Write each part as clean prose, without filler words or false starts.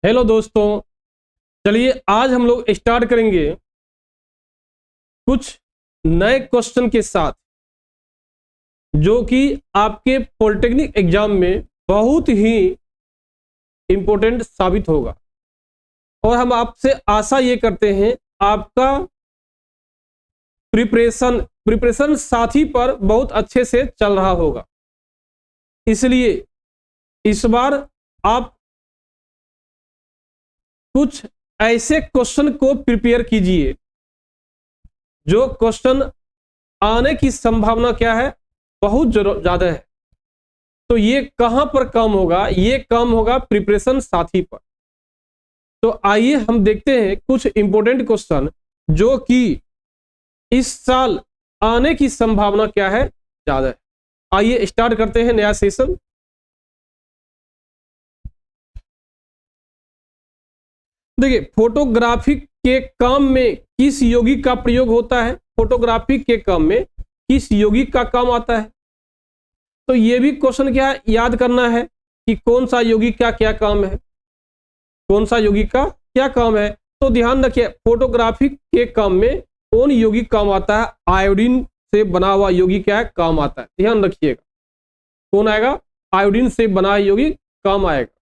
Hello दोस्तों, चलिए आज हम लोग स्टार्ट करेंगे कुछ नए क्वेश्चन के साथ जो कि आपके पॉलिटेक्निक एग्जाम में बहुत ही इंपॉर्टेंट साबित होगा। और हम आपसे आशा ये करते हैं आपका प्रिपरेशन साथी पर बहुत अच्छे से चल रहा होगा। इसलिए इस बार आप कुछ ऐसे क्वेश्चन को प्रिपेयर कीजिए जो क्वेश्चन आने की संभावना क्या है, बहुत ज्यादा है। तो ये कहां पर काम होगा? ये काम होगा प्रिपरेशन साथी पर। तो आइए हम देखते हैं कुछ इंपॉर्टेंट क्वेश्चन जो कि इस साल आने की संभावना क्या है, ज्यादा है। आइए स्टार्ट करते हैं नया सेशन। देखिए, फोटोग्राफी के काम में किस यौगिक का प्रयोग होता है? फोटोग्राफी के काम में किस यौगिक का काम आता है? तो ये भी क्वेश्चन क्या याद करना है कि कौन सा यौगिक का क्या काम है, कौन सा यौगिक का क्या काम है। तो ध्यान रखिए, फोटोग्राफी के काम में कौन यौगिक काम आता है? आयोडीन से बना हुआ यौगिक क्या है, काम आता है। ध्यान रखिएगा, कौन आएगा? आयोडीन से बना यौगिक काम आएगा।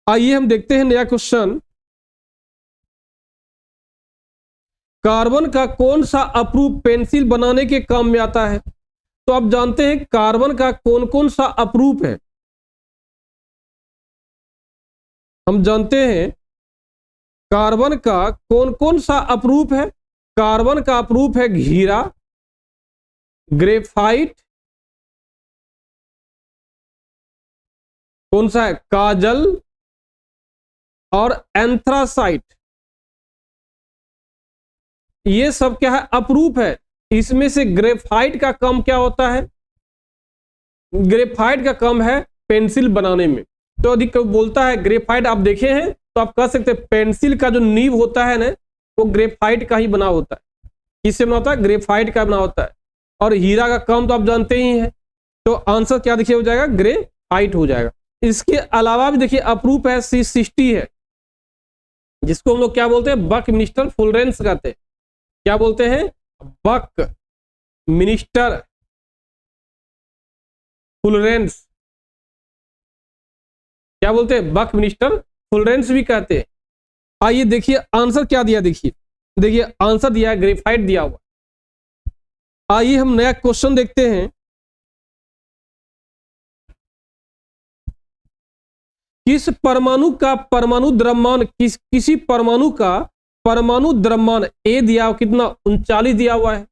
आइए हम देखते हैं नया क्वेश्चन। कार्बन का कौन सा अप्रूव पेंसिल बनाने के काम में आता है? तो आप जानते हैं कार्बन का कौन कौन सा अप्रूव है। हम जानते हैं कार्बन का कौन कौन सा अप्रूव है। कार्बन का अप्रूव है घेरा, ग्रेफाइट, कौन सा है, काजल और एंथ्रासाइट। ये सब क्या है, अप्रूव है। इसमें से ग्रेफाइट का काम क्या होता है? ग्रेफाइट का काम है पेंसिल बनाने में। तो यदि कोई बोलता है ग्रेफाइट आप देखे हैं तो आप कह सकते हैं पेंसिल का जो नींव होता है ना, वो ग्रेफाइट का ही बना होता है। किससे बना होता है? ग्रेफाइट का बना होता है। और हीरा का काम तो आप जानते ही हैं। तो आंसर क्या देखिए हो जाएगा, ग्रेफाइट हो जाएगा। इसके अलावा भी देखिए अप्रूव है C60 है, जिसको हम लोग क्या बोलते हैं, बकमिस्टर फुलरेंस कहते हैं। क्या बोलते हैं? बक मिनिस्टर फुलरेंस। क्या बोलते हैं? बक मिनिस्टर फुलरेंस भी कहते हैं। आइए देखिए आंसर क्या दिया, देखिए आंसर दिया ग्रेफाइट दिया हुआ। आइए हम नया क्वेश्चन देखते हैं। किस परमाणु का परमाणु द्रव्यमान, किसी परमाणु का परमाणु द्रव्यमान ए दिया कितना, 39 दिया हुआ है।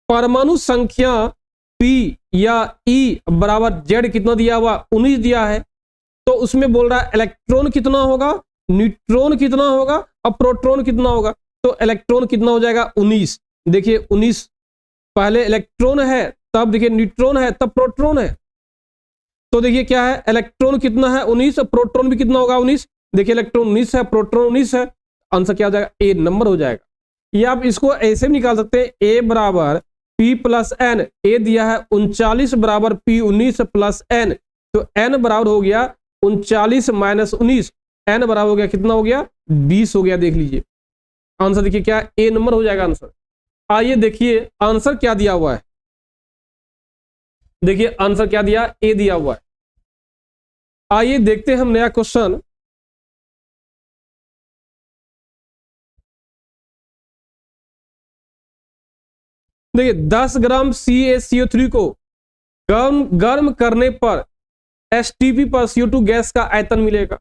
परमाणु संख्या P या E बराबर Z कितना दिया हुआ, 19 दिया है। तो उसमें बोल रहा है इलेक्ट्रॉन कितना होगा, न्यूट्रॉन कितना होगा और प्रोटॉन कितना होगा। तो इलेक्ट्रॉन कितना हो जाएगा, 19। देखिए 19 पहले इलेक्ट्रॉन है, तब देखिए न्यूट्रॉन है, तब प्रोटॉन है। तो देखिए क्या है, इलेक्ट्रॉन कितना है, 19, और प्रोटॉन भी कितना होगा, 19। देखिए इलेक्ट्रॉन 19 है, प्रोटॉन 19 है। आंसर क्या हो जाएगा, ए नंबर हो जाएगा। या आप इसको ऐसे भी निकाल सकते हैं, ए बराबर P प्लस एन। ए दिया है 39 बराबर P 19 प्लस एन। तो एन बराबर हो गया 39 माइनस 19। एन बराबर हो गया कितना हो गया, 20 हो गया। देख लीजिए आंसर, देखिए क्या ए नंबर हो जाएगा आंसर। आइए देखिए आंसर क्या दिया हुआ है। देखिए आंसर क्या दिया, ए दिया हुआ है। आइए देखते हैं हम नया क्वेश्चन। देखिए 10 ग्राम CaCO3 को गर्म करने पर STP पर CO2 गैस का आयतन मिलेगा।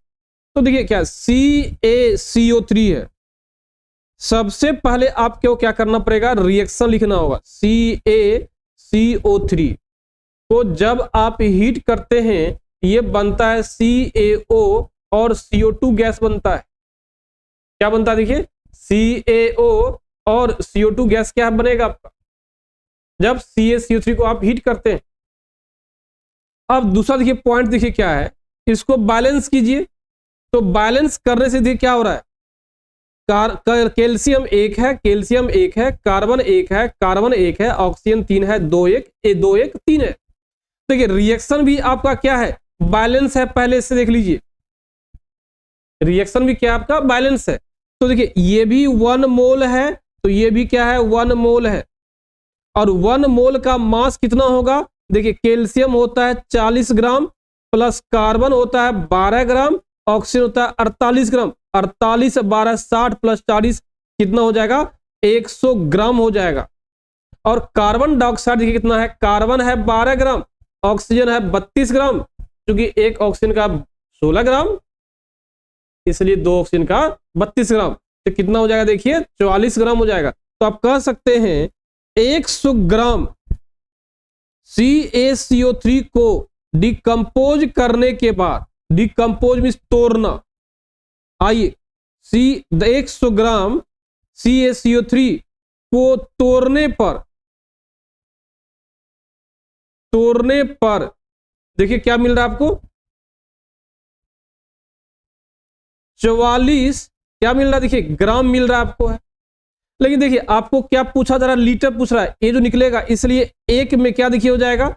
तो देखिए क्या CaCO3 है। सबसे पहले आपको क्या करना पड़ेगा, रिएक्शन लिखना होगा। CaCO3 को जब आप हीट करते हैं ये बनता है CaO और CO2 गैस बनता है। क्या बनता है, देखिए CaO और CO2 गैस क्या बनेगा आपका, जब CaCO3 को आप हीट करते हैं। अब दूसरा देखिए पॉइंट, देखिए क्या है, इसको बैलेंस कीजिए। तो बैलेंस करने से देखिए क्या हो रहा है, कैल्शियम 1 है, कैल्शियम 1 है, कार्बन 1 है, कार्बन 1 है, ऑक्सीजन 3 है, 2 1 2 1 3 है। देखिए रिएक्शन भी आपका क्या है, बैलेंस है। पहले से देख लीजिए रिएक्शन भी क्या है आपका, बैलेंस है। तो देखिए ये भी 1 मोल है, तो ये भी क्या है, 1 मोल है। और 1 मोल का मास कितना होगा, देखिए कैल्शियम होता है 40 ग्राम प्लस कार्बन होता है 12 ग्राम, ऑक्सीजन होता है 48 ग्राम, 48 12 60 प्लस 40 कितना हो जाएगा, 100 ग्राम हो जाएगा। और कार्बन डाइऑक्साइड देखिए कितना है, कार्बन है 12 ग्राम, ऑक्सीजन है 32 ग्राम, क्योंकि एक ऑक्सीजन का 16 ग्राम, इसलिए 2 ऑक्सीजन का 32 ग्राम, तो कितना हो जाएगा देखिए 44 ग्राम हो जाएगा। तो आप कह सकते हैं 100 ग्राम CaCO3 को डिकम्पोज करने के बाद, डिकम्पोज मीन्स तोड़ना, आइए 100 ग्राम CaCO3 को तोड़ने पर देखिए क्या मिल रहा है आपको, 44 क्या मिल रहा है, देखिए ग्राम मिल रहा है आपको है। लेकिन देखिए आपको क्या पूछा जा रहा है, लीटर पूछ रहा है, ये जो निकलेगा, इसलिए एक में क्या देखिए हो जाएगा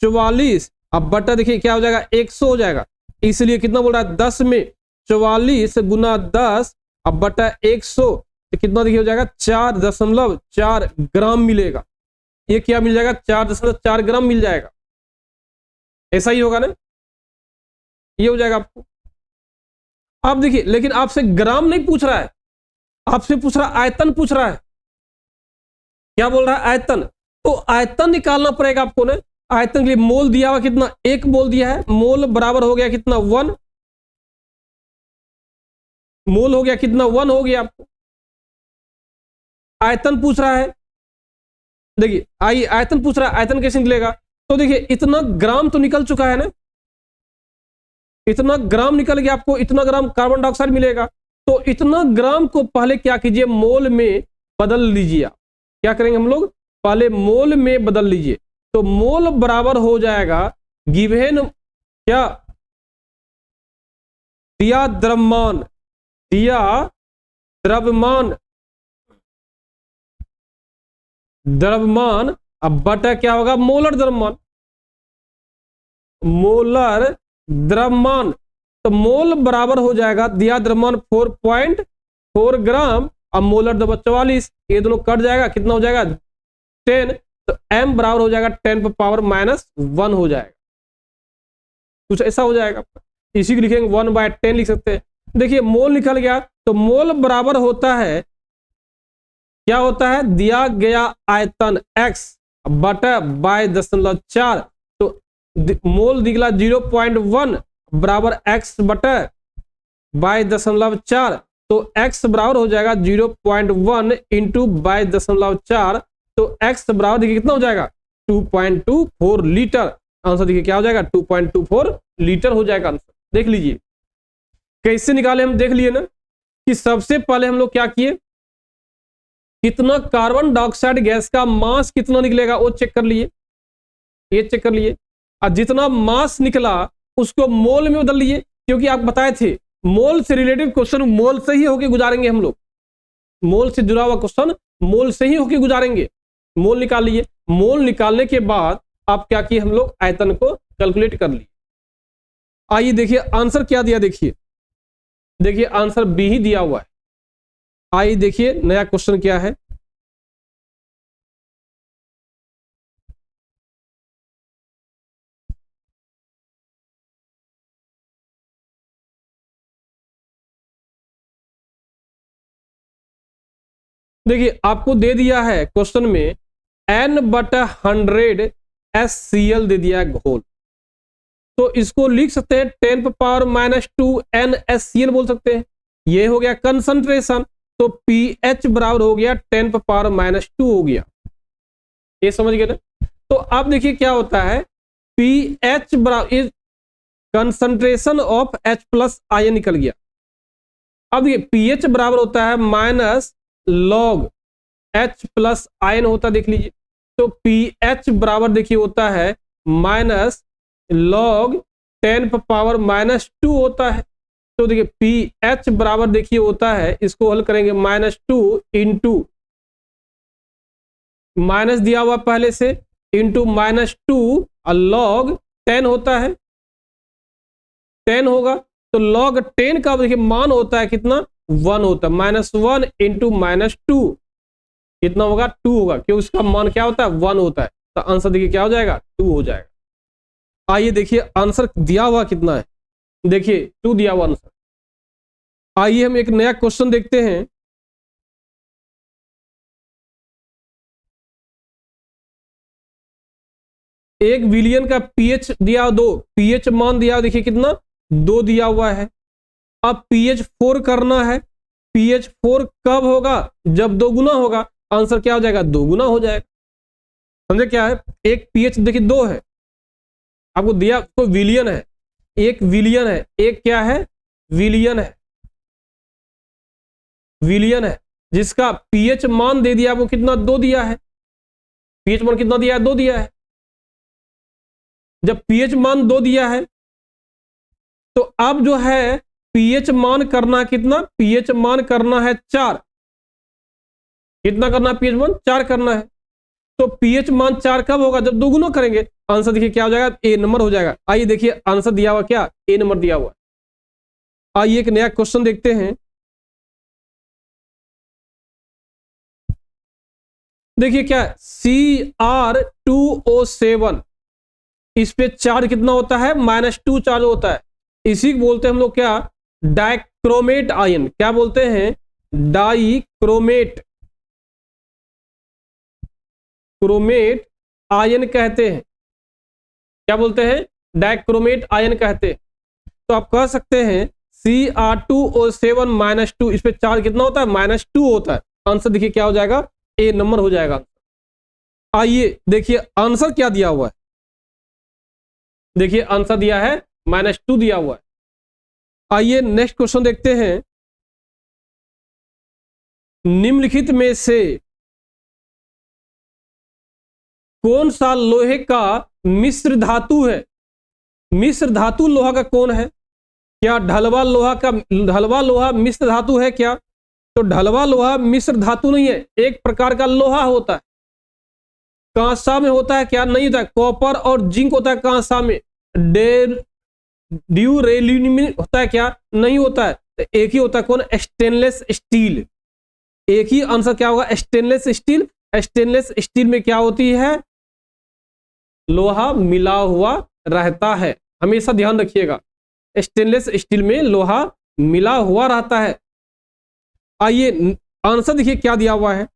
44, अब बटा देखिए क्या हो जाएगा 100 हो जाएगा, इसलिए कितना बोल रहा है 10 में 44 गुना 10 अब बटा 100, तो कितना देखिए हो जाएगा 4.4 ग्राम मिलेगा। ये क्या मिल जाएगा 4.4 ग्राम मिल जाएगा, ऐसा ही होगा ना, ये हो जाएगा आपको। आप देखिए लेकिन आपसे ग्राम नहीं पूछ रहा है, आपसे पूछ रहा है आयतन पूछ रहा है, क्या बोल रहा है आयतन, तो आयतन निकालना पड़ेगा आपको ना। आयतन के लिए मोल दिया हुआ कितना, 1 मोल दिया है, मोल बराबर हो गया कितना 1, मोल हो गया कितना 1 हो गया आपको। आयतन पूछ रहा है, देखिए आइए आयतन पूछ रहा है, आयतन कैसे निकलेगा, तो देखिए इतना ग्राम तो निकल चुका है ना, इतना ग्राम निकल गया, आपको इतना ग्राम कार्बन डाइऑक्साइड मिलेगा। तो इतना ग्राम को पहले क्या कीजिए, मोल में बदल लीजिए। आप क्या करेंगे हम लोग, पहले मोल में बदल लीजिए, तो मोल बराबर हो जाएगा गिवेन क्या, दिया द्रव्यमान, दिया द्रव्यमान, द्रव्यमान अब बटा क्या होगा मोलर द्रव्यमान, मोलर द्रव्यमान, तो मोल बराबर हो जाएगा दिया द्रव्यमान 4.4 ग्राम, अब मोलर दबा 44, ये दोनों कट जाएगा, कितना हो जाएगा 10, तो m बराबर हो जाएगा 10 पर पावर -1 हो जाएगा, कुछ ऐसा हो जाएगा। इसी को लिखेंगे 1/10 लिख सकते हैं। देखिए मोल निकल गया, तो मोल बराबर होता है, क्या होता है, दिया गया आयतन x बटा बाय 0.4, तो मोल निकला 0.1 बराबर x बटा बाय 0.4, तो x बराबर हो जाएगा 0.1 इंटू बाय 0.4, तो x बराबर देखिए कितना हो जाएगा 2.24 लीटर। आंसर देखिए क्या हो जाएगा 2.24 लीटर हो जाएगा आंसर। देख लीजिए कैसे निकाले, हम देख लिए ना कि सबसे पहले हम लोग क्या किए, कितना कार्बन डाइऑक्साइड गैस का मास कितना निकलेगा वो चेक कर लिए, ये चेक कर लिए, और जितना मास निकला उसको मोल में बदल लिए, क्योंकि आप बताए थे मोल से रिलेटेड क्वेश्चन मोल से ही होके गुजारेंगे हम लोग, मोल से जुड़ा हुआ क्वेश्चन मोल से ही होके गुजारेंगे। मोल निकाल लिए, मोल निकालने के बाद आप क्या किए, हम लोग आयतन को कैलकुलेट कर लिए। आइए देखिए आंसर क्या दिया, देखिए देखिए आंसर बी ही दिया हुआ है। आइए देखिए नया क्वेश्चन क्या है, देखिए आपको दे दिया है क्वेश्चन में n/100 SCl दे दिया है घोल, तो इसको लिख सकते हैं 10 पावर -2 NaCl बोल सकते हैं, ये हो गया कंसंट्रेशन, तो pH बराबर हो गया 10 पावर -2 हो गया, ये समझ गए ना। तो अब देखिए क्या होता है, pH बराबर कंसंट्रेशन ऑफ H+ आयन निकल गया। अब देखिए pH बराबर होता है -log H+ आयन होता है, देख लीजिए, तो pH बराबर देखिए होता है -log 10 पावर -2 होता है। तो देखिए pH बराबर देखिए होता है, इसको हल करेंगे -2 इंटू माइनस दिया हुआ पहले से इंटू -2 और log 10 होता है, 10 होगा, तो log 10 का देखिए मान होता है कितना, 1 होता है, -1 इंटू -2 कितना होगा, 2 होगा, क्योंकि उसका मान क्या होता है, 1 होता है। तो आंसर देखिए क्या हो जाएगा, 2 हो जाएगा। आइए देखिए आंसर दिया हुआ कितना है, देखिए 2 दिया हुआ आंसर। आइए हम एक नया क्वेश्चन देखते हैं। एक विलियन का पीएच दिया 2, पीएच मान दिया देखिए कितना, 2 दिया हुआ है। अब पीएच 4 करना है, पीएच 4 कब होगा, जब 2 गुना होगा। आंसर क्या हो जाएगा, 2 गुना हो जाएगा। समझे क्या है, एक पीएच देखिए 2 है, आपको दिया तो विलियन है, एक विलियन है, एक क्या है, विलियन है, विलियन है, जिसका पीएच मान दे दिया आपको कितना, 2 दिया है। पीएच मान कितना दिया है, 2 दिया है। जब पीएच मान 2 दिया है तो अब जो है पीएच मान करना कितना, पीएच मान करना है 4। कितना करना है, पीएच मान 4 करना है। तो पीएच मान 4 कब होगा, जब 2 गुना करेंगे। आंसर देखिए क्या हो जाएगा, ए नंबर हो जाएगा। आइए देखिए आंसर दिया हुआ क्या, ए नंबर दिया हुआ। आइए एक नया क्वेश्चन देखते हैं। देखिए क्या है, Cr2O7, इस पे चार्ज कितना होता है, -2 चार्ज होता है। इसी को बोलते हैं हम लोग क्या, डाइक्रोमेट आयन। क्या बोलते हैं, डाइक्रोमेट, क्रोमेट आयन कहते हैं। क्या बोलते हैं, डाइक्रोमेट आयन कहते हैं। तो आप कह सकते हैं Cr2O7 -2, इस पे चार्ज कितना होता है, -2 होता है। आंसर देखिए क्या हो जाएगा, ए नंबर हो जाएगा। आइए देखिए आंसर क्या दिया हुआ है, देखिए आंसर दिया है -2 दिया हुआ है। आइए नेक्स्ट क्वेश्चन देखते हैं। निम्नलिखित में से कौन सा लोहे का मिश्र धातु है, मिश्र धातु लोहा का कौन है। क्या ढलवा लोहा का, ढलवा लोहा मिश्र धातु है क्या, तो ढलवा लोहा मिश्र धातु नहीं है, एक प्रकार का लोहा होता है। कांसा में होता है क्या, नहीं होता है। कॉपर और जिंक होता है कांसा में। ड्यूरेलियम में होता है क्या, नहीं होता है। तो एक ही होता है कौन, स्टेनलेस स्टील। एक ही आंसर क्या होगा, स्टेनलेस स्टील। स्टेनलेस स्टील में क्या होती है, लोहा मिला हुआ रहता है, हमेशा ध्यान रखिएगा। स्टेनलेस स्टील में लोहा मिला हुआ रहता है। आइए आंसर देखिए क्या दिया हुआ है,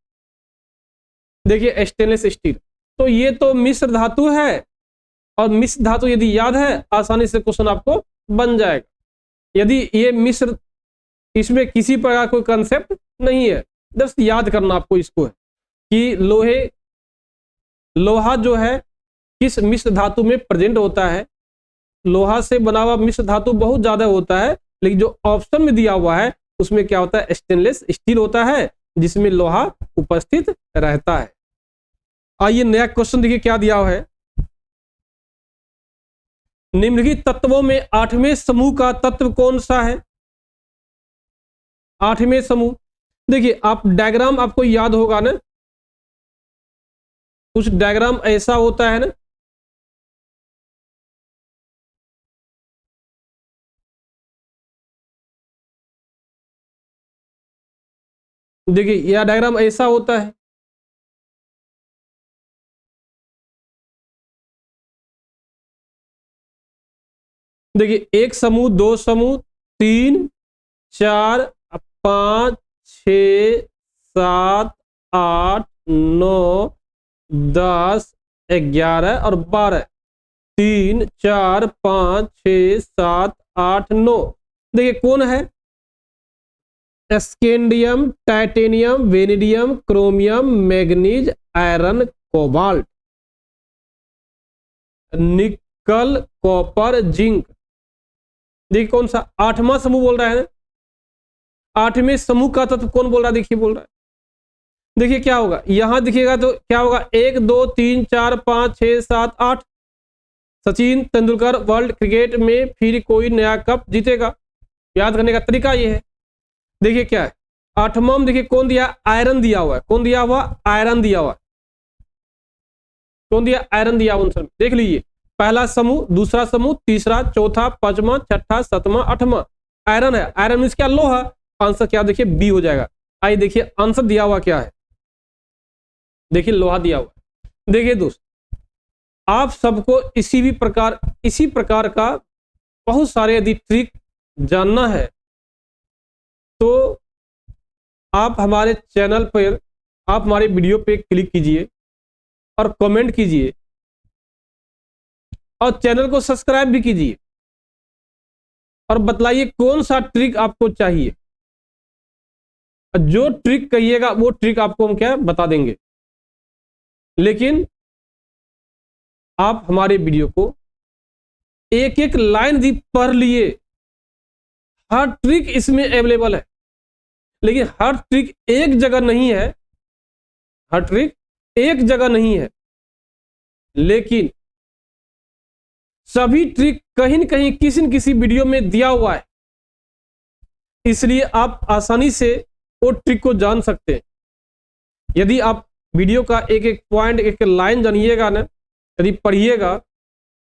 देखिए स्टेनलेस स्टील। तो ये तो मिश्र धातु है, और मिश्र धातु यदि याद है आसानी से क्वेश्चन आपको बन जाएगा। यदि ये मिश्र, इसमें किसी प्रकार कोई कंसेप्ट नहीं है, बस याद करना आपको इसको है कि लोहा जो है किस मिश्र धातु में प्रेजेंट होता है। लोहा से बना हुआ मिश्र धातु बहुत ज्यादा होता है, लेकिन जो ऑप्शन में दिया हुआ है उसमें क्या होता है, स्टेनलेस स्टील होता है, जिसमें लोहा उपस्थित रहता है। आइए नया क्वेश्चन देखिए क्या दिया हुआ है। निम्नलिखित तत्वों में 8वें समूह का तत्व कौन सा है। 8वें समूह, देखिए आप डायग्राम आपको याद होगा ना, कुछ डायग्राम ऐसा होता है ना, देखिए यह डायग्राम ऐसा होता है। देखिए 1 समूह, 2 समूह, 3, 4, 5, 6, 7, 8, 9, 10, 11 और 12। 3, 4, 5, 6, 7, 8, 9। देखिए कौन है, scandium, titanium, vanadium, chromium, manganese, iron, cobalt, निकल, कॉपर, जिंक। देखिए कौन सा 8वां समूह बोल रहा है ना, 8वें समूह का तत्व कौन बोल रहा है, देखिए बोल रहा है। देखिए क्या होगा, यहां दिखेगा तो क्या होगा, 1, 2, 3, 4, 5, 6, 7, 8। सचिन तेंदुलकर वर्ल्ड क्रिकेट में फिर कोई नया कप जीतेगा। याद करने का तरीका ये है। देखिए क्या है, 8वां में देखिए कौन दिया, आयरन दिया हुआ है। कौन दिया हुआ, आयरन दिया हुआ है। कौन दिया, आयरन दिया हुआ आंसर में, देख लीजिए। पहला समूह, दूसरा समूह, तीसरा, चौथा, पांचवा, छठा, सातवां, आठवां। आयरन है, आयरन मींस क्या? लोहा। आंसर क्या देखिए बी हो जाएगा। आइए देखिए आंसर दिया हुआ क्या है, देखिए लोहा दिया हुआ। देखिए दोस्त, आप सबको इसी प्रकार का बहुत सारे यदि ट्रिक जानना है तो आप हमारे चैनल पर, आप हमारे वीडियो पे क्लिक कीजिए और कमेंट कीजिए और चैनल को सब्सक्राइब भी कीजिए और बतलाइए कौन सा ट्रिक आपको चाहिए। जो ट्रिक कहिएगा वो ट्रिक आपको हम क्या बता देंगे। लेकिन आप हमारे वीडियो को एक एक लाइन भी पढ़ लिए, हर ट्रिक इसमें अवेलेबल है, लेकिन हर ट्रिक एक जगह नहीं है, हर ट्रिक एक जगह नहीं है, लेकिन सभी ट्रिक कहीं न कहीं किसी न किसी वीडियो में दिया हुआ है, इसलिए आप आसानी से वो ट्रिक को जान सकते हैं। यदि आप वीडियो का एक एक पॉइंट, एक एक लाइन जानिएगा ना, यदि पढ़िएगा,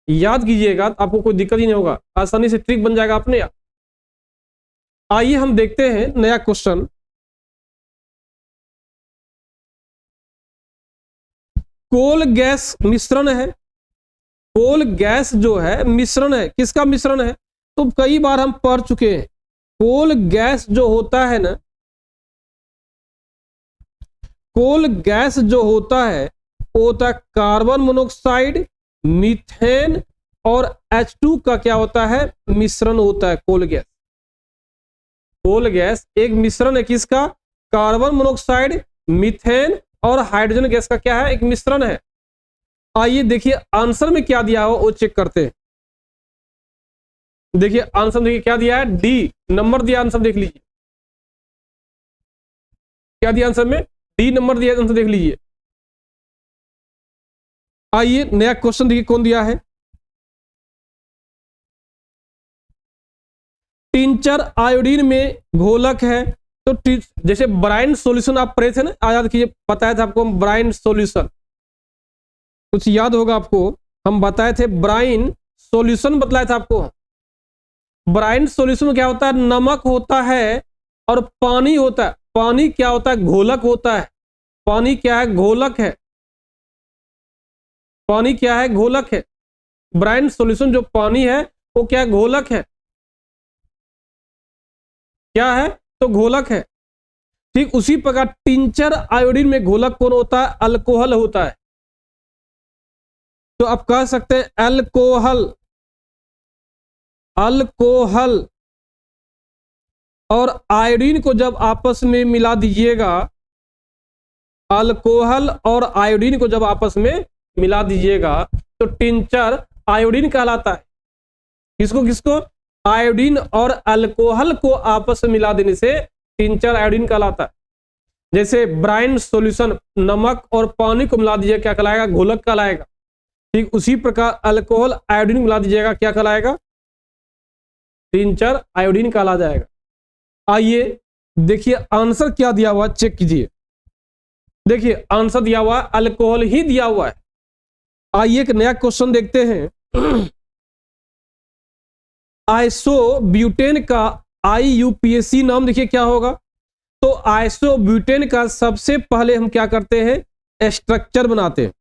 याद कीजिएगा, तो आपको कोई दिक्कत ही नहीं होगा, आसानी से ट्रिक बन जाएगा अपने आप। आइए हम देखते हैं नया क्वेश्चन। कोल गैस मिश्रण है, कोल गैस जो है मिश्रण है, किसका मिश्रण है? तो कई बार हम पढ़ चुके हैं। कोल गैस जो होता है ना, कोल गैस जो होता है वो होता है कार्बन मोनोऑक्साइड, मीथेन और H2 का क्या होता है? मिश्रण होता है कोल गैस। कोल गैस एक मिश्रण है किसका? कार्बन मोनोऑक्साइड, मीथेन और हाइड्रोजन गैस का क्या है? एक मिश्रण है। आइए देखिए आंसर में क्या दिया हो वो चेक करते हैं। देखिए आंसर देखिए क्या दिया है, डी नंबर दिया, आंसर देख लीजिए क्या दिया आंसर में, डी नंबर दिया, आंसर देख लीजिए। आइए नया क्वेश्चन देखिए कौन दिया है। टिंचर आयोडीन में घोलक है, तो जैसे ब्राइन सॉल्यूशन आप पढ़े थे ना, याद कीजिए, बताया था आपको हम ब्राइन सॉल्यूशन, कुछ याद होगा आपको, हम बताए थे ब्राइन सॉल्यूशन, बतलाया था आपको। ब्राइन सॉल्यूशन में क्या होता है? नमक होता है और पानी होता है। पानी क्या होता है? घोलक होता है। पानी क्या है? घोलक है। पानी क्या है? घोलक है। ब्राइन सॉल्यूशन जो पानी है वो क्या है? घोलक है। क्या है? तो घोलक है। ठीक उसी प्रकार टिंचर आयोडीन में घोलक कौन होता है? अल्कोहल होता है। तो आप कह सकते हैं अल्कोहल, अल्कोहल और आयोडीन को जब आपस में मिला दीजिएगा, अल्कोहल और आयोडीन को जब आपस में मिला दीजिएगा तो टिंचर आयोडीन कहलाता है। किसको किसको? आयोडीन और अल्कोहल को आपस में मिला देने से टिंचर आयोडीन कहलाता है। जैसे ब्राइन सॉल्यूशन नमक और पानी को मिला दीजिएगा क्या कहलाएगा? घोलक कहलाएगा। ठीक उसी प्रकार अल्कोहल आयोडीन मिला दीजिएगा क्या कहलाएगा? टिंचर आयोडीन कहला जाएगा। आइए देखिए आंसर क्या दिया हुआ चेक कीजिए। देखिए आंसर दिया हुआ अल्कोहल ही दिया हुआ है। आइए एक नया क्वेश्चन देखते हैं। आइसोब्यूटेन का IUPAC नाम देखिए क्या होगा? तो आइसोब्यूटेन का सबसे पहले हम क्या करते हैं? स्ट्रक्चर बनाते हैं।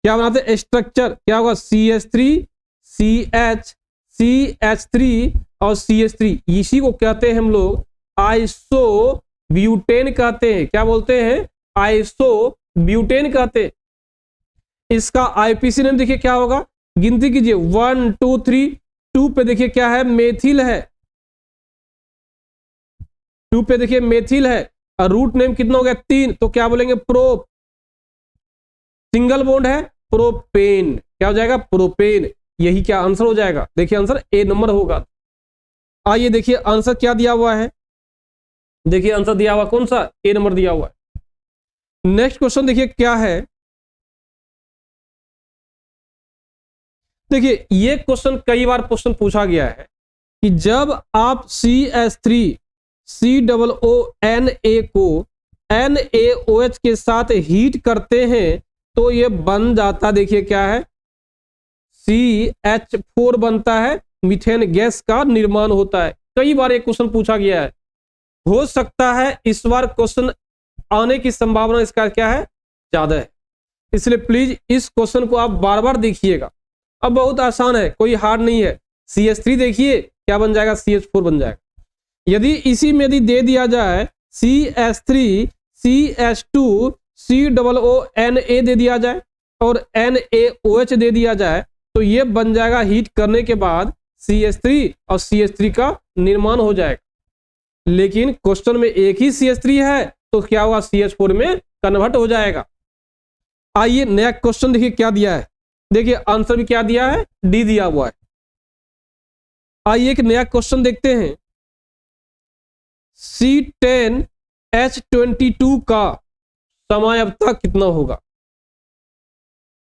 क्या बनाते हैं? स्ट्रक्चर। क्या होगा? CH3 CH CH3 और CH3, इसी को कहते हैं हम लोग आइसोब्यूटेन कहते हैं। क्या बोलते हैं? आइसोब्यूटेन कहते हैं। इसका IUPAC नेम देखिए क्या होगा? गिनती कीजिए 1 2 3। 2 पे देखिए क्या है? मेथिल है। 2 पे देखिए मेथिल है और रूट नेम कितना हो गया? 3, तो क्या बोलेंगे? प्रोप। सिंगल बॉन्ड है प्रोपेन, क्या हो जाएगा? प्रोपेन। यही क्या आंसर हो जाएगा? देखिए आंसर ए नंबर होगा। आइए देखिए आंसर क्या दिया हुआ है। देखिए आंसर दिया हुआ कौन सा? ए नंबर दिया हुआ है। नेक्स्ट क्वेश्चन देखिए क्या है। देखिए ये क्वेश्चन कई बार क्वेश्चन पूछा गया है कि जब आप CH3 COONA को NaOH के साथ हीट करते हैं तो ये बन जाता, देखिए क्या है? CH4 बनता है, मीथेन गैस का निर्माण होता है। कई बार एक क्वेश्चन पूछा गया है, हो सकता है इस बार क्वेश्चन आने की संभावना इसका क्या है, ज्यादा है, इसलिए प्लीज इस क्वेश्चन को आप बार बार देखिएगा। अब बहुत आसान है, कोई हार्ड नहीं है। CH3 देखिए क्या बन जाएगा, CH4 बन जाएगा। यदि इसी में यदि दे दिया जाए CH3 CH2 COONA दे दिया जाए और NaOH दे दिया जाए, तो ये बन जाएगा, हीट करने के बाद CH3 और CH3 का निर्माण हो जाएगा। लेकिन क्वेश्चन में एक ही CH3 है, तो क्या हुआ, CH4 में कन्वर्ट हो जाएगा। आइए नया क्वेश्चन देखिए क्या दिया है। देखिए आंसर भी क्या दिया है, डी दिया हुआ है। आइए एक नया क्वेश्चन देखते हैं। C10H22 का समयावस्था कितना होगा,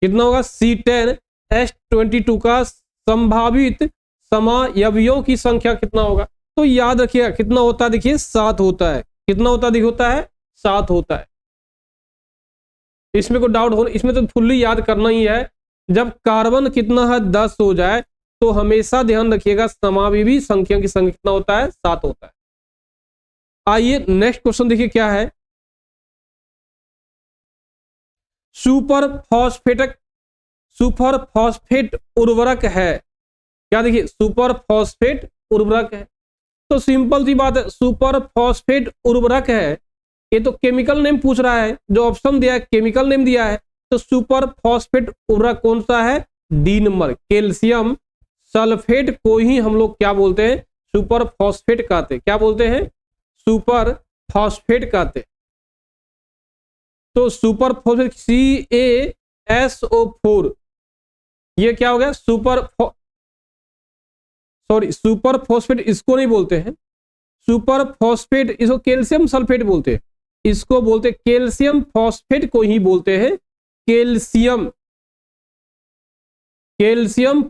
कितना होगा, C10H22 का संभावित समायवियों की संख्या कितना होगा। तो याद रखिएगा कितना होता है, देखिए 7 होता है। कितना होता है, होता है 7 होता है। इसमें कोई डाउट हो, इसमें तो फुल्ली याद करना ही है। जब कार्बन कितना है 10 हो जाए, तो हमेशा ध्यान रखिएगा समाविवी संख्या की संख्या कितना होता है, 7 होता है। आइए नेक्स्ट क्वेश्चन देखिए क्या है। सुपर फॉस्फेट उर्वरक है क्या, देखिए सुपर फॉस्फेट उर्वरक है। तो सिंपल सी बात है, सुपर फॉस्फेट उर्वरक है, ये तो केमिकल नेम पूछ रहा है, जो ऑप्शन दिया है केमिकल नेम दिया है। तो सुपर फॉस्फेट उर्वरक कौन सा है, डी नंबर, कैल्शियम सल्फेट को ही हम लोग क्या बोलते हैं, सुपर फॉस्फेट कहते हैं। क्या बोलते हैं, सुपर फॉस्फेट कहते हैं। तो सुपर फॉस्फेट CaSO4, ये क्या हो गया, सुपर फॉस्फेट इसको नहीं बोलते हैं, सुपर फॉस्फेट इसको कैल्शियम सल्फेट बोलते हैं, इसको बोलते कैल्शियम फॉस्फेट को ही बोलते हैं कैल्शियम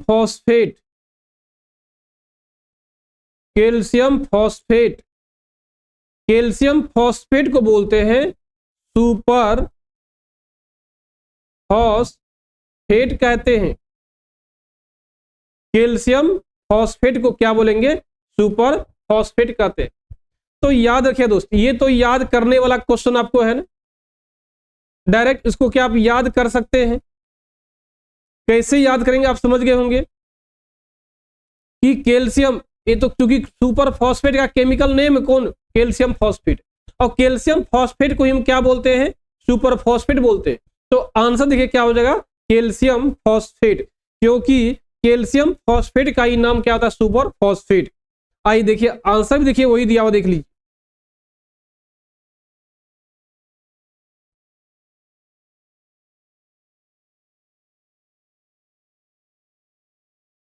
फॉस्फेट, कैल्शियम फॉस्फेट को बोलते हैं सुपर फॉस्फेट कहते हैं। कैल्शियम फॉस्फेट को क्या बोलेंगे, सुपर फॉस्फेट कहते हैं। तो याद रखिए दोस्त, ये तो याद करने वाला क्वेश्चन आपको है ना, डायरेक्ट इसको क्या आप याद कर सकते हैं। कैसे याद करेंगे आप समझ गए होंगे कि कैल्शियम, ये तो क्योंकि सुपर फॉस्फेट का केमिकल नेम है कौन, कैल्शियम फॉस्फेट, और कैल्शियम फॉस्फेट को हम क्या बोलते हैं, सुपर फॉस्फेट बोलते हैं। तो आंसर देखिए क्या हो जाएगा, कैल्शियम फॉस्फेट, क्योंकि कैल्शियम फॉस्फेट का ही नाम क्या होता है, सुपर फॉस्फेट। आइए देखिए आंसर भी देखिए वही दिया हुआ, देख लीजिए।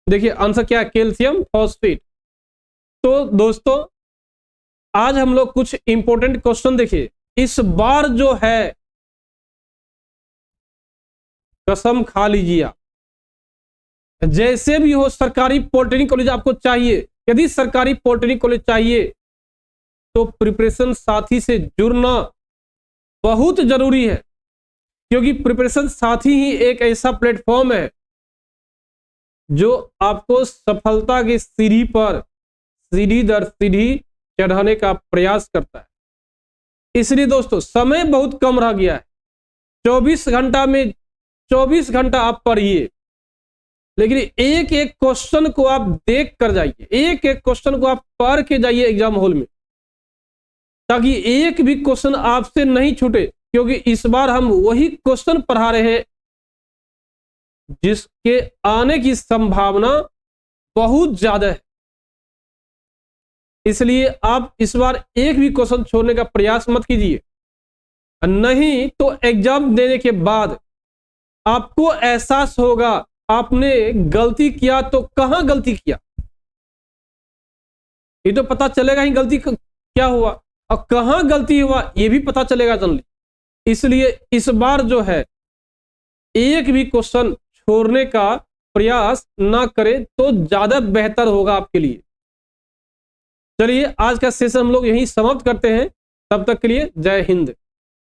देखिए आंसर क्या है, कैल्शियम फॉस्फेट। तो दोस्तों आज हम लोग कुछ इंपॉर्टेंट क्वेश्चन देखिए। इस बार जो है, कसम खा लीजिए आप, जैसे भी हो सरकारी पॉलिटेक्निक कॉलेज आपको चाहिए। यदि सरकारी पॉलिटेक्निक कॉलेज चाहिए तो प्रिपरेशन साथी से जुड़ना बहुत जरूरी है, क्योंकि प्रिपरेशन साथी ही एक ऐसा प्लेटफॉर्म है जो आपको सफलता की सीढ़ी पर सीढ़ी दर सीढ़ी चढ़ाने का प्रयास करता है। इसलिए दोस्तों समय बहुत कम रह गया है, 24 घंटा में 24 घंटा आप पढ़िए, लेकिन एक एक क्वेश्चन को आप देख कर जाइए, एक एक क्वेश्चन को आप पढ़ के जाइए एग्जाम हॉल में, ताकि एक भी क्वेश्चन आपसे नहीं छूटे। क्योंकि इस बार हम वही क्वेश्चन पढ़ा रहे हैं जिसके आने की संभावना बहुत ज्यादा है। इसलिए आप इस बार एक भी क्वेश्चन छोड़ने का प्रयास मत कीजिए, नहीं तो एग्जाम देने के बाद आपको एहसास होगा आपने गलती किया तो कहां गलती किया, ये तो पता चलेगा ही गलती क्या हुआ, और कहां गलती हुआ ये भी पता चलेगा जनरली। इसलिए इस बार जो है एक भी क्वेश्चन छोड़ने का प्रयास ना करें तो ज्यादा बेहतर होगा आपके लिए। चलिए आज का सेशन हम लोग यहीं समाप्त करते हैं, तब तक के लिए जय हिंद।